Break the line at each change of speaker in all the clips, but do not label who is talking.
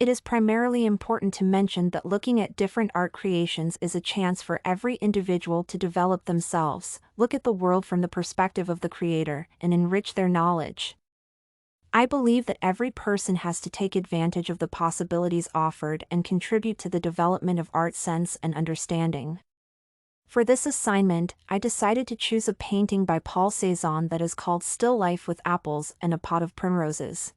It is primarily important to mention that looking at different art creations is a chance for every individual to develop themselves, look at the world from the perspective of the creator, and enrich their knowledge. I believe that every person has to take advantage of the possibilities offered and contribute to the development of art sense and understanding. For this assignment, I decided to choose a painting by Paul Cézanne that is called Still Life with Apples and a Pot of Primroses.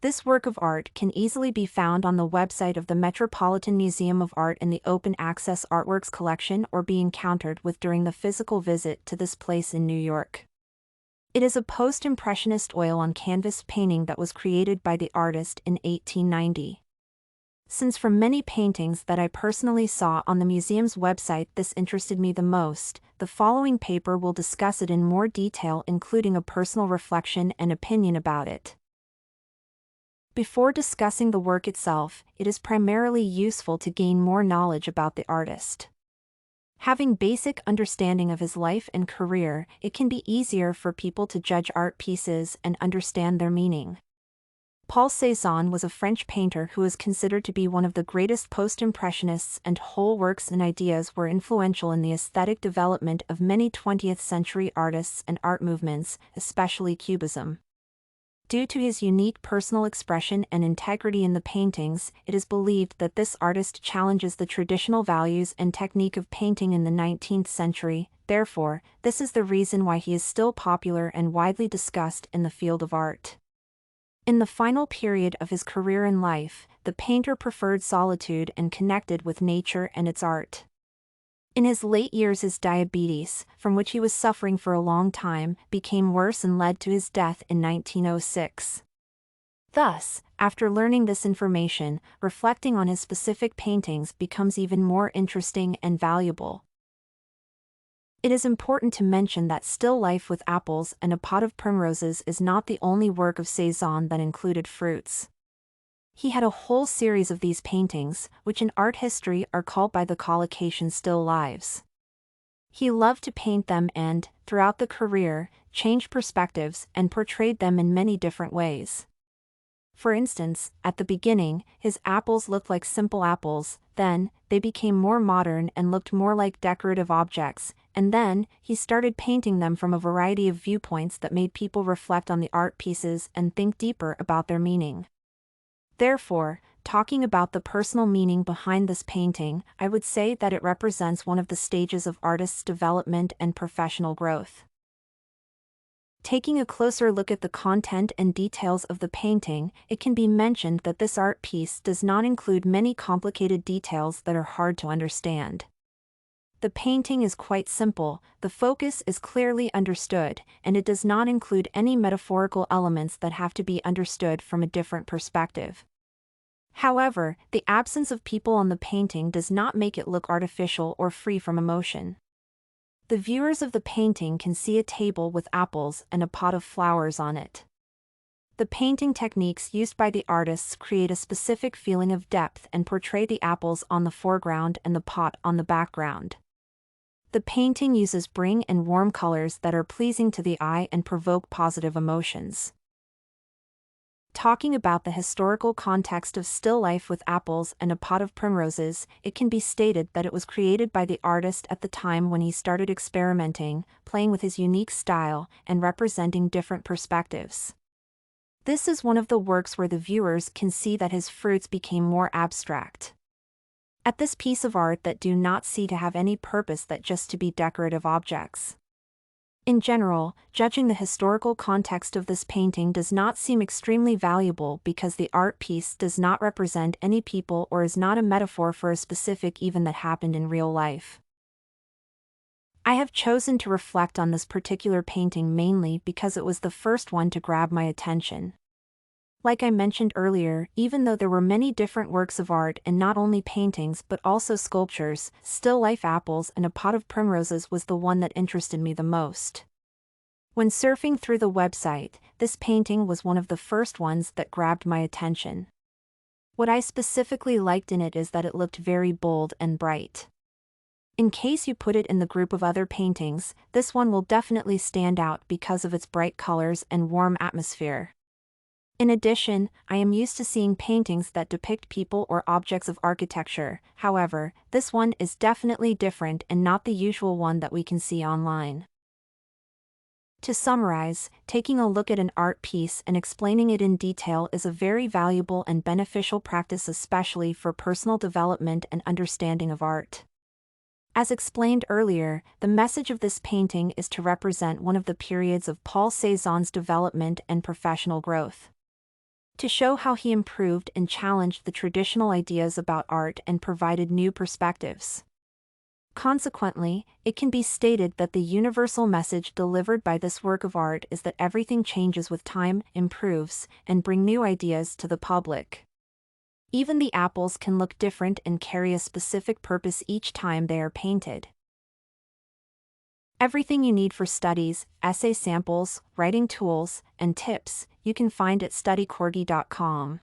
This work of art can easily be found on the website of the Metropolitan Museum of Art in the Open Access Artworks collection or be encountered with during the physical visit to this place in New York. It is a post-impressionist oil on canvas painting that was created by the artist in 1890. Since from many paintings that I personally saw on the museum's website this interested me the most, the following paper will discuss it in more detail, including a personal reflection and opinion about it. Before discussing the work itself, it is primarily useful to gain more knowledge about the artist. Having basic understanding of his life and career, it can be easier for people to judge art pieces and understand their meaning. Paul Cézanne was a French painter who is considered to be one of the greatest post-impressionists, and whole works and ideas were influential in the aesthetic development of many 20th-century artists and art movements, especially Cubism. Due to his unique personal expression and integrity in the paintings, it is believed that this artist challenges the traditional values and technique of painting in the 19th century. Therefore, this is the reason why he is still popular and widely discussed in the field of art. In the final period of his career and life, the painter preferred solitude and connected with nature and its art. In his late years, his diabetes, from which he was suffering for a long time, became worse and led to his death in 1906. Thus, after learning this information, reflecting on his specific paintings becomes even more interesting and valuable. It is important to mention that Still Life with Apples and a Pot of Primroses is not the only work of Cézanne that included fruits. He had a whole series of these paintings, which in art history are called by the collocation still lives. He loved to paint them and, throughout the career, changed perspectives and portrayed them in many different ways. For instance, at the beginning, his apples looked like simple apples, then, they became more modern and looked more like decorative objects, and then, he started painting them from a variety of viewpoints that made people reflect on the art pieces and think deeper about their meaning. Therefore, talking about the personal meaning behind this painting, I would say that it represents one of the stages of artists' development and professional growth. Taking a closer look at the content and details of the painting, it can be mentioned that this art piece does not include many complicated details that are hard to understand. The painting is quite simple, the focus is clearly understood, and it does not include any metaphorical elements that have to be understood from a different perspective. However, the absence of people on the painting does not make it look artificial or free from emotion. The viewers of the painting can see a table with apples and a pot of flowers on it. The painting techniques used by the artists create a specific feeling of depth and portray the apples on the foreground and the pot on the background. The painting uses bright and warm colors that are pleasing to the eye and provoke positive emotions. Talking about the historical context of Still Life with Apples and a Pot of Primroses, it can be stated that it was created by the artist at the time when he started experimenting, playing with his unique style, and representing different perspectives. This is one of the works where the viewers can see that his fruits became more abstract. At this piece of art that do not see to have any purpose that just to be decorative objects. In general, judging the historical context of this painting does not seem extremely valuable because the art piece does not represent any people or is not a metaphor for a specific event that happened in real life. I have chosen to reflect on this particular painting mainly because it was the first one to grab my attention. Like I mentioned earlier, even though there were many different works of art and not only paintings but also sculptures, Still Life Apples and a Pot of Primroses was the one that interested me the most. When surfing through the website, this painting was one of the first ones that grabbed my attention. What I specifically liked in it is that it looked very bold and bright. In case you put it in the group of other paintings, this one will definitely stand out because of its bright colors and warm atmosphere. In addition, I am used to seeing paintings that depict people or objects of architecture. However, this one is definitely different and not the usual one that we can see online. To summarize, taking a look at an art piece and explaining it in detail is a very valuable and beneficial practice, especially for personal development and understanding of art. As explained earlier, the message of this painting is to represent one of the periods of Paul Cézanne's development and professional growth. To show how he improved and challenged the traditional ideas about art and provided new perspectives. Consequently, it can be stated that the universal message delivered by this work of art is that everything changes with time, improves, and bring new ideas to the public. Even the apples can look different and carry a specific purpose each time they are painted. Everything you need for studies, essay samples, writing tools, and tips, you can find at studycorgi.com.